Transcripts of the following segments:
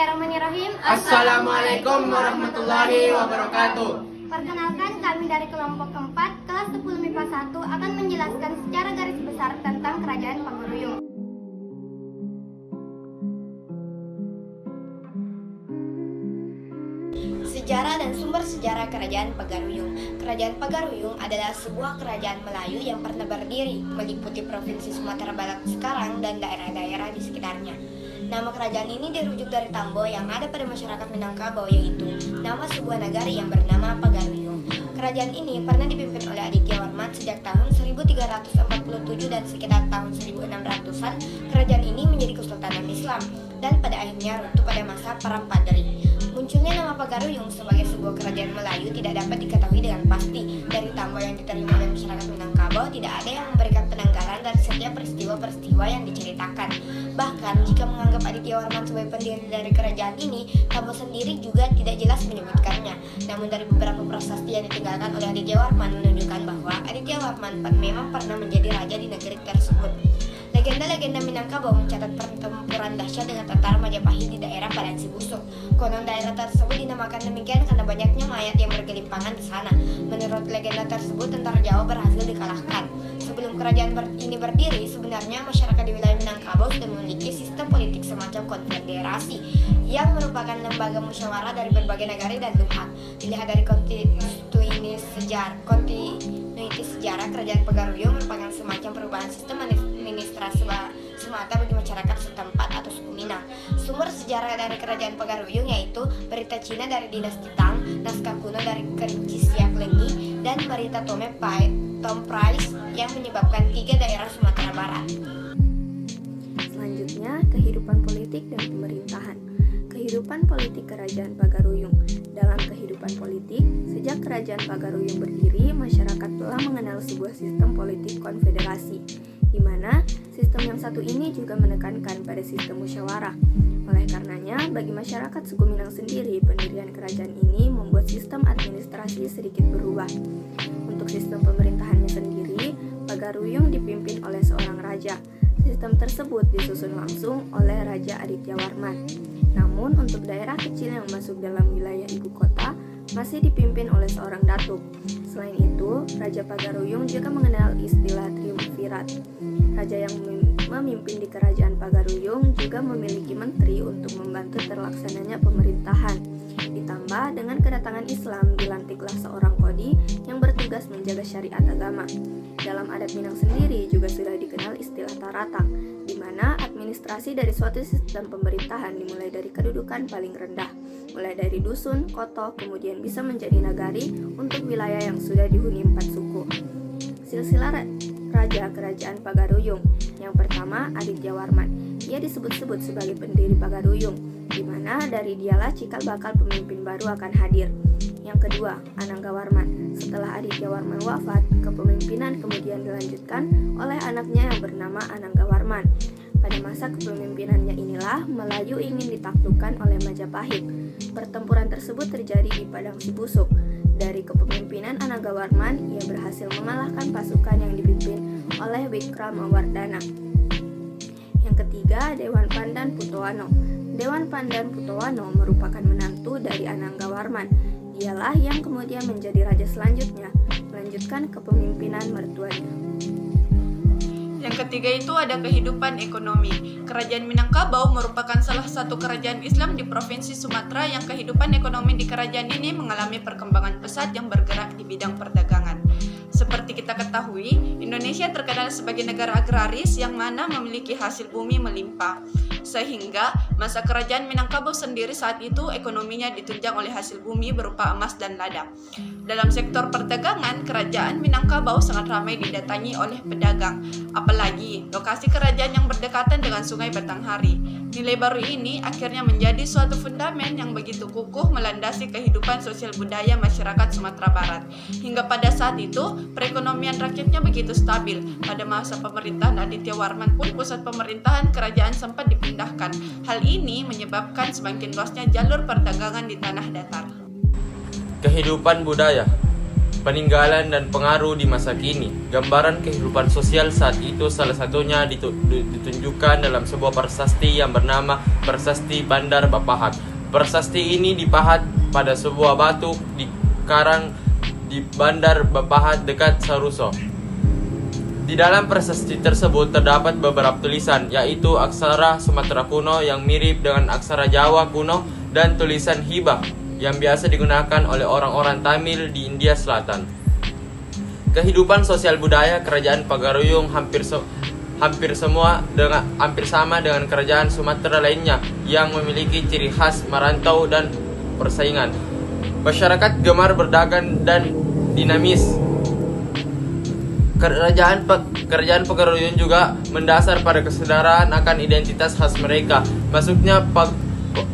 Bismillahirrahmanirrahim. Assalamualaikum warahmatullahi wabarakatuh. Perkenalkan, kami dari kelompok keempat kelas 10 MIPA 1 akan menjelaskan secara garis besar tentang Kerajaan Pagaruyung. Sejarah dan sumber sejarah Kerajaan Pagaruyung. Kerajaan Pagaruyung adalah sebuah kerajaan Melayu yang pernah berdiri meliputi Provinsi Sumatera Barat sekarang dan daerah-daerah di sekitarnya. Nama kerajaan ini dirujuk dari Tambo yang ada pada masyarakat Minangkabau, yaitu nama sebuah nagari yang bernama Pagaruyung. Kerajaan ini pernah dipimpin oleh Aditya Warman sejak tahun 1347 dan sekitar tahun 1600-an kerajaan ini menjadi kesultanan Islam dan pada akhirnya runtuh pada masa Perang Padri. Munculnya nama Pagaruyung sebagai sebuah kerajaan Melayu tidak dapat diketahui dengan pasti. Dari tambah yang diterima oleh masyarakat Minangkabau, tidak ada yang memberikan penanggalan dari setiap peristiwa-peristiwa yang diceritakan. Bahkan, jika menganggap Aditya Warman sebagai pendiri dari kerajaan ini, Tambo sendiri juga tidak jelas menyebutkannya. Namun dari beberapa prasasti yang ditinggalkan oleh Aditya Warman menunjukkan bahwa Aditya Warman memang pernah menjadi raja di negeri tersebut. Legenda-legenda Minangkabau mencatat pertempuran dahsyat dengan tentara Majapahit di daerah Padang Sibusuk. Konon daerah tersebut dinamakan demikian karena banyaknya mayat yang bergelimpangan di sana. Menurut legenda tersebut, tentara Jawa berhasil dikalahkan. Sebelum kerajaan ini berdiri, sebenarnya masyarakat di wilayah Minangkabau sudah memiliki sistem politik semacam konfederasi yang merupakan lembaga musyawarah dari berbagai negara dan luar. Dilihat dari kontinuitas sejarah, kerajaan Pagaruyung merupakan semacam perubahan sistem administrasi semata bagi masyarakat setempat atau suku Minang. Sumber sejarah dari kerajaan Pagaruyung yaitu berita Cina dari dinasti Tang, naskah kuno dari Kerinci Siak Lengi, dan berita Tom Price yang menyebabkan 3 daerah Sumatera Barat. Selanjutnya, kehidupan politik dan pemerintahan. Kehidupan politik Kerajaan Pagaruyung. Dalam kehidupan politik, sejak Kerajaan Pagaruyung berdiri, masyarakat telah mengenal sebuah sistem politik konfederasi, di mana sistem yang satu ini juga menekankan pada sistem musyawarah. Oleh karenanya, bagi masyarakat suku Minang sendiri, pendirian kerajaan ini membuat sistem administrasi sedikit berubah. Untuk sistem pemerintahannya sendiri, Pagaruyung dipimpin oleh seorang raja. Sistem tersebut disusun langsung oleh Raja Aditya Warman. Namun untuk daerah kecil yang masuk dalam wilayah ibu kota masih dipimpin oleh seorang datuk. Selain itu, Raja Pagaruyung juga mengenal istilah triumvirat. Raja yang memimpin di kerajaan Pagaruyung juga memiliki menteri untuk membantu terlaksananya pemerintahan. Ditambah dengan kedatangan Islam, dilantiklah seorang kodi yang bertugas menjaga syariat agama. Dalam adat Minang sendiri juga sudah dikenal istilah taratang, di mana administrasi dari suatu sistem pemerintahan dimulai dari kedudukan paling rendah, mulai dari dusun, kota, kemudian bisa menjadi nagari untuk wilayah yang sudah dihuni 4 suku. Silsilah Raja Kerajaan Pagaruyung. Yang pertama, Aditya Warman. Ia disebut-sebut sebagai pendiri Pagaruyung, di mana dari dialah cikal bakal pemimpin baru akan hadir. Yang kedua, Anangga Warman. Setelah Aditya Warman wafat, kepemimpinan kemudian dilanjutkan oleh anaknya yang bernama Anangga Warman. Pada masa kepemimpinannya inilah Melayu ingin ditaklukkan oleh Majapahit. Pertempuran tersebut terjadi di Padang Sibusuk. Dari kepemimpinan Anangga Warman, ia berhasil mengalahkan pasukan yang dipimpin oleh Wikramawardhana. Yang ketiga, Dewan Pandan Putowano. Dewan Pandan Putowano merupakan menantu dari Anangga Warman. Dialah yang kemudian menjadi raja selanjutnya, melanjutkan kepemimpinan mertuanya. Yang ketiga itu ada kehidupan ekonomi. Kerajaan Minangkabau merupakan salah satu kerajaan Islam di Provinsi Sumatera yang kehidupan ekonomi di kerajaan ini mengalami perkembangan pesat yang bergerak di bidang perdagangan. Seperti kita ketahui, Indonesia terkenal sebagai negara agraris yang mana memiliki hasil bumi melimpah. Sehingga masa kerajaan Minangkabau sendiri saat itu ekonominya ditunjang oleh hasil bumi berupa emas dan lada. Dalam sektor perdagangan, kerajaan Minangkabau sangat ramai didatangi oleh pedagang. Apalagi lokasi kerajaan yang berdekatan dengan Sungai Batanghari. Nilai baru ini akhirnya menjadi suatu fundamen yang begitu kukuh melandasi kehidupan sosial budaya masyarakat Sumatera Barat. Hingga pada saat itu, perekonomian rakyatnya begitu stabil. Pada masa pemerintahan Aditya Warman pun pusat pemerintahan kerajaan sempat dipindahkan. Hal ini menyebabkan semakin luasnya jalur perdagangan di tanah datar. Kehidupan budaya. peninggalan dan pengaruh di masa kini. Gambaran kehidupan sosial saat itu salah satunya ditunjukkan dalam sebuah prasasti yang bernama Prasasti Bandar Bapahat. Prasasti ini dipahat pada sebuah batu di karang di Bandar Bapahat dekat Saruso. Di dalam prasasti tersebut terdapat beberapa tulisan, yaitu aksara Sumatera kuno yang mirip dengan aksara Jawa kuno dan tulisan hibah yang biasa digunakan oleh orang-orang Tamil di India Selatan. Kehidupan sosial budaya kerajaan Pagaruyung hampir sama dengan kerajaan Sumatera lainnya yang memiliki ciri khas merantau dan persaingan. Masyarakat gemar berdagang dan dinamis. Kerajaan Pagaruyung juga mendasar pada kesadaran akan identitas khas mereka. Masuknya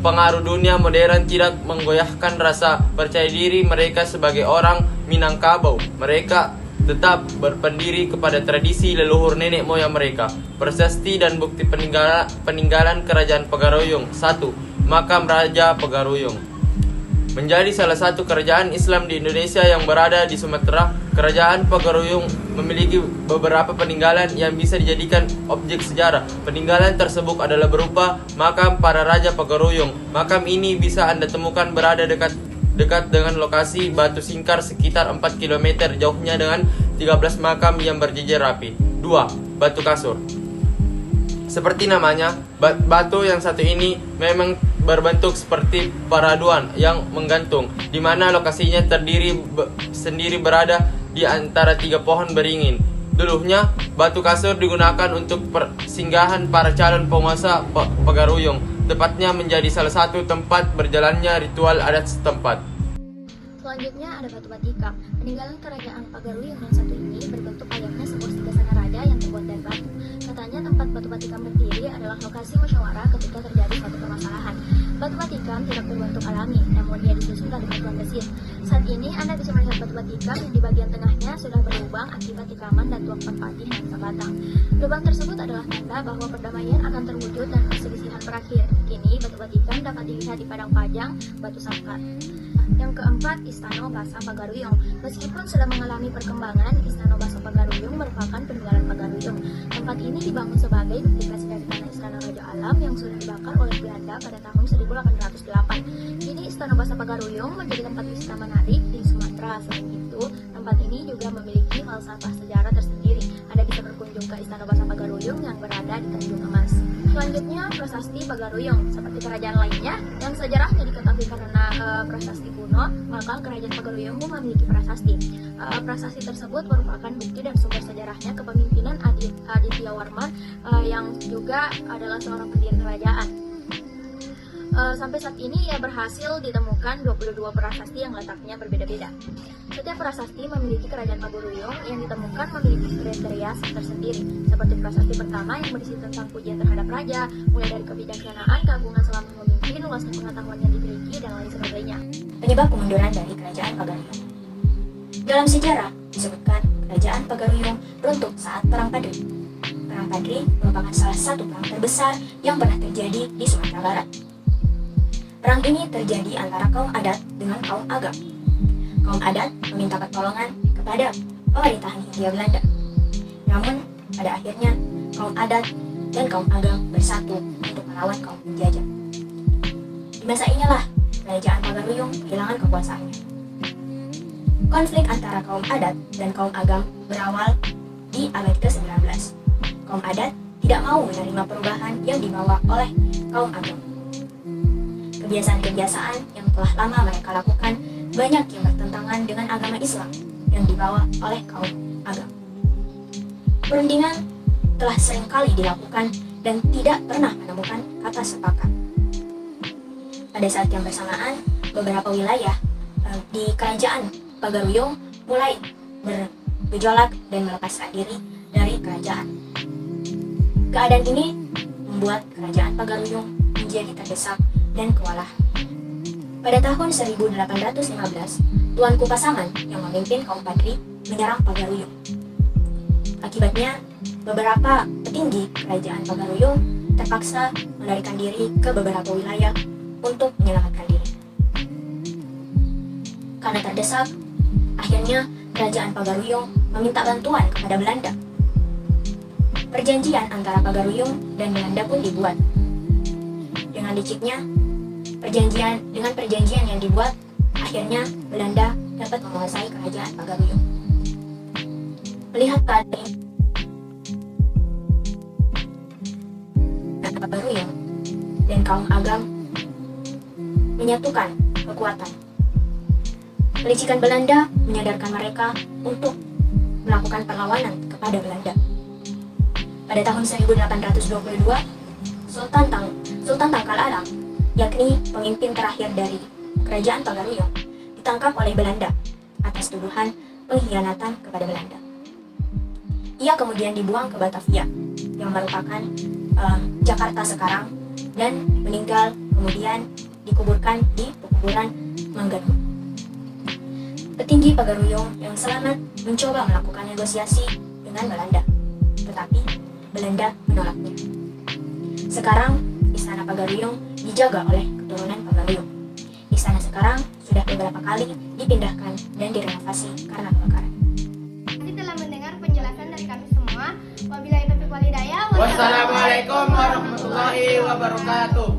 pengaruh dunia modern tidak menggoyahkan rasa percaya diri mereka sebagai orang Minangkabau. Mereka tetap berpendiri kepada tradisi leluhur nenek moyang mereka. Prasasti dan bukti peninggalan kerajaan Pagaruyung. 1. Makam Raja Pagaruyung. Menjadi salah satu kerajaan Islam di Indonesia yang berada di Sumatera, kerajaan Pagaruyung memiliki beberapa peninggalan yang bisa dijadikan objek sejarah. Peninggalan tersebut adalah berupa makam para Raja Pagaruyung. Makam ini bisa Anda temukan berada dekat dengan lokasi Batu Singkar sekitar 4 km jauhnya dengan 13 makam yang berjejer rapi. 2. Batu Kasur. Seperti namanya, batu yang satu ini memang berbentuk seperti paraduan yang menggantung, di mana lokasinya sendiri berada di antara 3 pohon beringin. Dulunya, batu kasur digunakan untuk persinggahan para calon penguasa Pagaruyung, tepatnya menjadi salah satu tempat berjalannya ritual adat setempat. Selanjutnya ada Batu Batikam. Peninggalan kerajaan Pagaruyung yang satu ini berbentuk layaknya sebuah singgasana raja yang terbuat dari batu. Katanya tempat Batu Batikam berdiri adalah lokasi musyawarah ketika terjadi suatu permasalahan. Batu Batikam tidak berbentuk alami, namun ia disusun dari batuan besi. Saat ini Anda bisa melihat Batu Batikam yang di bagian tengahnya sudah berlubang akibat tikaman dan tuak merpati yang terbatang. Lubang tersebut adalah tanda bahwa perdamaian akan terwujud dan perselisihan berakhir. Kini Batu Batikam dapat dilihat di Padang Pajang, Batu Sangkar. Yang keempat, Istana Basa Pagaruyung. Meskipun sudah mengalami perkembangan, Istana Basa Pagaruyung merupakan peninggalan Pagaruyung. Tempat ini dibangun sebagai duplikasi dari tanah Istana Raja Alam yang sudah dibakar oleh Belanda pada tahun 1808. Kini Istana Basa Pagaruyung menjadi tempat wisata menarik di Sumatera. Selain itu, tempat ini juga memiliki falsafah sejarah tersendiri. Anda bisa berkunjung ke Istana Basa Pagaruyung yang berada di Tanjung Emas. Selanjutnya, Prasasti Pagaruyung. Seperti kerajaan lainnya yang sejarahnya diketahui karena prasasti kuno, maka kerajaan Pagaruyung pun memiliki prasasti. Prasasti tersebut merupakan bukti dan sumber sejarahnya kepemimpinan Aditya Warman yang juga adalah seorang pendiri kerajaan. Sampai saat ini ia berhasil ditemukan 22 prasasti yang letaknya berbeda-beda. Setiap prasasti memiliki kerajaan Pagaruyung yang ditemukan memiliki kriteria tersendiri. Seperti prasasti pertama yang berisi tentang pujian terhadap raja, mulai dari kebijaksanaan, keagungan selama memimpin, luasnya pengetahuan yang dimiliki, dan lain sebagainya. Penyebab kemunduran dari kerajaan Pagaruyung. Dalam sejarah disebutkan kerajaan Pagaruyung runtuh saat Perang Padri. Perang Padri merupakan salah satu perang terbesar yang pernah terjadi di Sumatera Barat. Perang ini terjadi antara kaum adat dengan kaum agam. Kaum adat meminta pertolongan kepada pemerintahan Hindia Belanda. Namun, pada akhirnya kaum adat dan kaum agam bersatu untuk melawan kaum penjajah. Di masa inilah kerajaan Pagaruyung kehilangan kekuasaannya. Konflik antara kaum adat dan kaum agam berawal di abad ke-19. Kaum adat tidak mau menerima perubahan yang dibawa oleh kaum agam. Kebiasaan-kebiasaan yang telah lama mereka lakukan banyak yang bertentangan dengan agama Islam yang dibawa oleh kaum agam. Perundingan telah seringkali dilakukan dan tidak pernah menemukan kata sepakat. Pada saat yang bersamaan, beberapa wilayah di kerajaan Pagaruyung mulai bergejolak dan melepaskan diri dari kerajaan. Keadaan ini membuat kerajaan Pagaruyung menjadi terdesak dan kewalahan. Pada tahun 1815, Tuanku Pasaman yang memimpin kaum Padri menyerang Pagaruyung. Akibatnya, beberapa petinggi kerajaan Pagaruyung terpaksa melarikan diri ke beberapa wilayah untuk menyelamatkan diri. Karena terdesak, akhirnya Kerajaan Pagaruyung meminta bantuan kepada Belanda. Perjanjian antara Pagaruyung dan Belanda pun dibuat. Dengan liciknya, dengan perjanjian yang dibuat, akhirnya Belanda dapat menguasai kerajaan Pagaruyung. Melihat keadaan ini, Pagaruyung dan kaum Agam menyatukan kekuatan. Kelicikan Belanda menyadarkan mereka untuk melakukan perlawanan kepada Belanda. Pada tahun 1822, Sultan Tangkal Alam, yakni pemimpin terakhir dari kerajaan Pagaruyung, ditangkap oleh Belanda atas tuduhan pengkhianatan kepada Belanda. Ia kemudian dibuang ke Batavia, yang merupakan Jakarta sekarang, dan meninggal kemudian dikuburkan di pekuburan Mangganu. Petinggi Pagaruyung yang selamat mencoba melakukan negosiasi dengan Belanda, tetapi Belanda menolaknya. Sekarang, Istana Pagaruyung dijaga oleh keturunan Pagaruyung. Istana sekarang sudah beberapa kali dipindahkan dan direnovasi karena kebakaran. Kami telah mendengar penjelasan dari kami semua. Wabillahi taufiq wal hidayah. Wassalamualaikum warahmatullahi wabarakatuh.